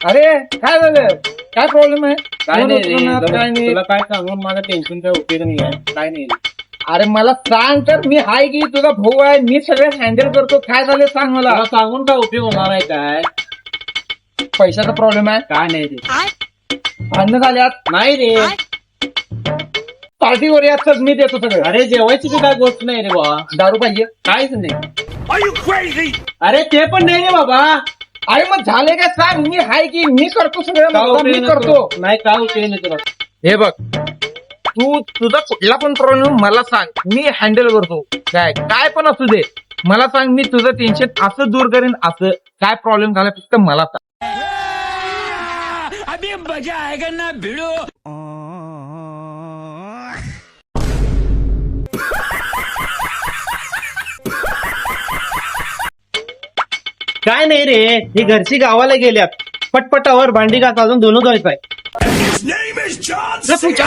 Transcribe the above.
अरे काय झालं, काय प्रॉब्लेम आहे? काय नाही रे, काय नाही. तुला काय सांगून माझा टेन्शनचा उपयोग नाही आहे. काय नाही अरे मला सांग तर, मी हाय की तुझा भाऊ आहे, मी सगळं हँडल करतो. काय झालं सांग मला. तुला सांगून काय उपयोग होणार आहे? काय पैशाचा प्रॉब्लेम आहे, काय नाही रे. भांडणं झाल्यात, नाही रे. पार्टीवर यात तर मी देतो सगळं. अरे जेवायची बी काय गोष्ट नाही रे बाबा. दारू पाहिजे? काहीच नाही. अरे ते पण नाही रे बाबा. अरे मग झाले काय सांग, मी हाय की मी करतो सगळं, काय मला मी उपयोग करतो. नाही. नाही काय उपयोग नाही तुला. हे बघ, तू तुझा कुठला पण प्रॉब्लेम मला सांग, मी हँडल करतो. काय काय पण असू दे, मला सांग, मी तुझं टेन्शन असं दूर करेन. असं काय प्रॉब्लेम झाला फक्त मला सांग. अभी मजा आएगा ना भिड़ो। काय नाही रे, ही घरची गावाला गेल्यात. पटपटावर भांडी घास, अजून धुणं धुवायचंय. His name is John तुझ्या